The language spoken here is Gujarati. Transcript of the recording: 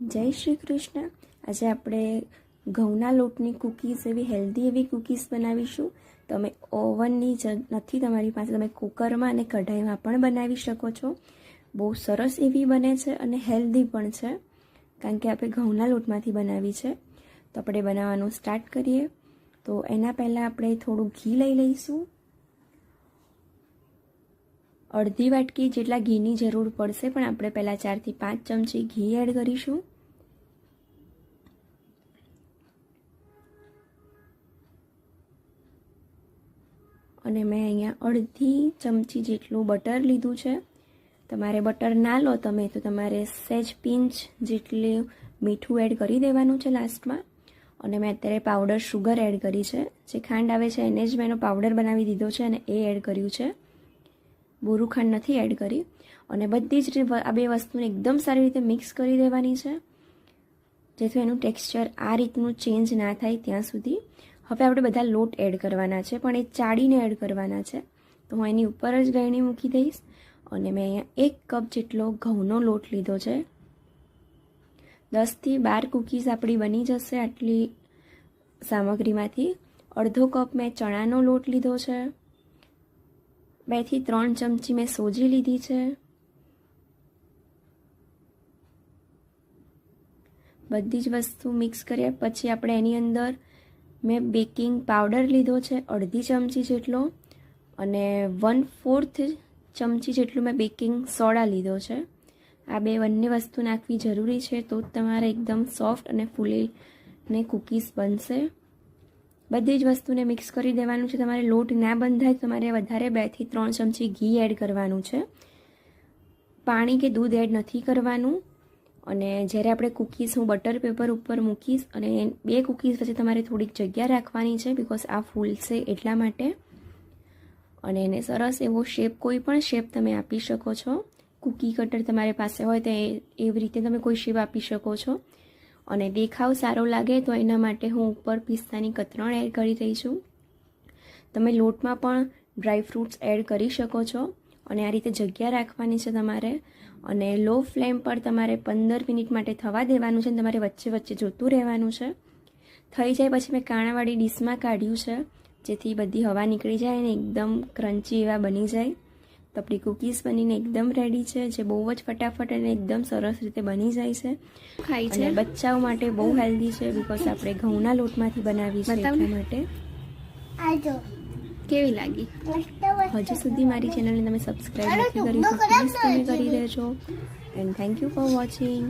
જય શ્રી કૃષ્ણ। આજે આપણે ઘઉંના લોટની કૂકીઝ એવી હેલ્ધી એવી કૂકીઝ બનાવીશું। તમે ઓવનની નથી તમારી પાસે, તમે કુકરમાં અને કઢાઈમાં પણ બનાવી શકો છો। બહુ સરસ એવી બને છે અને હેલ્ધી પણ છે, કારણ કે આપણે ઘઉંના લોટમાંથી બનાવી છે। તો આપણે બનાવવાનું સ્ટાર્ટ કરીએ। તો એના પહેલાં આપણે થોડું ઘી લઈ લઈશું। અડધી વાટકી જેટલા ઘીની જરૂર પડશે, પણ આપણે પહેલાં 4 થી 5 ચમચી ઘી એડ કરીશું। અને મેં અહીંયા અડધી ચમચી જેટલું બટર લીધું છે। તમારે બટર ના લો તમે તો તમારે સહેજ પિંચ જેટલું મીઠું એડ કરી દેવાનું છે લાસ્ટમાં। અને મેં અત્યારે પાવડર શુગર એડ કરી છે, જે ખાંડ આવે છે એને જ મેં એનો પાવડર બનાવી દીધો છે અને એ એડ કર્યું છે, બોરું ખાંડ નથી એડ કરી। અને બધી જ આ બે વસ્તુને એકદમ સારી રીતે મિક્સ કરી દેવાની છે, જેથી એનું ટેક્સચર આ રીતનું ચેન્જ ના થાય ત્યાં સુધી। હવે આપણે બધા લોટ એડ કરવાના છે, પણ એ ચાળીને એડ કરવાના છે। તો હું એની ઉપર જ ગળણી મૂકી દઈશ। અને મેં અહીંયા 1 કપ જેટલો ઘઉંનો લોટ લીધો છે। 10 થી 12 કૂકીઝ આપણી બની જશે આટલી સામગ્રીમાંથી। અડધો કપ મેં ચણાનો લોટ લીધો છે। 2 થી 3 ચમચી મેં સોજી લીધી છે। બધી જ વસ્તુ મિક્સ કર્યા પછી આપણે એની અંદર મેં બેકિંગ પાવડર લીધો છે અડધી ચમચી જેટલો, અને 1/4 ચમચી જેટલું મેં બેકિંગ સોડા લીધો છે। આ બંને વસ્તુ નાખવી જરૂરી છે, તો જ તમારે એકદમ સોફ્ટ અને ફૂલીને કૂકીઝ બનશે। બધી જ વસ્તુને મિક્સ કરી દેવાનું છે। તમારે લોટ ના બંધાય તમારે વધારે 2 થી 3 ચમચી ઘી એડ કરવાનું છે, પાણી કે દૂધ એડ નથી કરવાનું। અને જ્યારે આપણે કૂકીઝ હું બટર પેપર ઉપર મૂકીશ, અને 2 કૂકીઝ વચ્ચે તમારે થોડીક જગ્યા રાખવાની છે, બિકોઝ આ ફૂલશે એટલા માટે। અને એને સરસ એવો શેપ, કોઈ પણ શેપ તમે આપી શકો છો। કૂકી કટર તમારી પાસે હોય તો એવી રીતે તમે કોઈ શેપ આપી શકો છો। અને દેખાવ સારો લાગે તો એના માટે હું ઉપર પિસ્તાની કતરણ એડ કરી રહી છું। તમે લોટમાં પણ ડ્રાય ફ્રૂટ્સ એડ કરી શકો છો। અને આ રીતે જગ્યા રાખવાની છે તમારે, અને લો ફ્લેમ પર તમારે 15 મિનિટ માટે થવા દેવાનું છે। તમારે વચ્ચે વચ્ચે જોતું રહેવાનું છે। થઈ જાય પછી મેં કાણાવાળી ડીશમાં કાઢ્યું છે, જેથી બધી હવા નીકળી જાય અને એકદમ ક્રન્ચી એવા બની જાય। તો આપણી કૂકીઝ બનીને એકદમ રેડી છે, જે બહુ જ ફટાફટ અને એકદમ સરસ રીતે બની જાય છે। ખાય છે અને બચ્ચાઓ માટે બહુ હેલ્ધી છે, બિકોઝ આપણે ઘઉંના લોટમાંથી બનાવી છે એટલા માટે। કેવી લાગી? હજુ સુધી મારી ચેનલને તમે સબસ્ક્રાઈબ નથી કરી તો પ્લીઝ તમે કરી દેજો। And thank you for watching.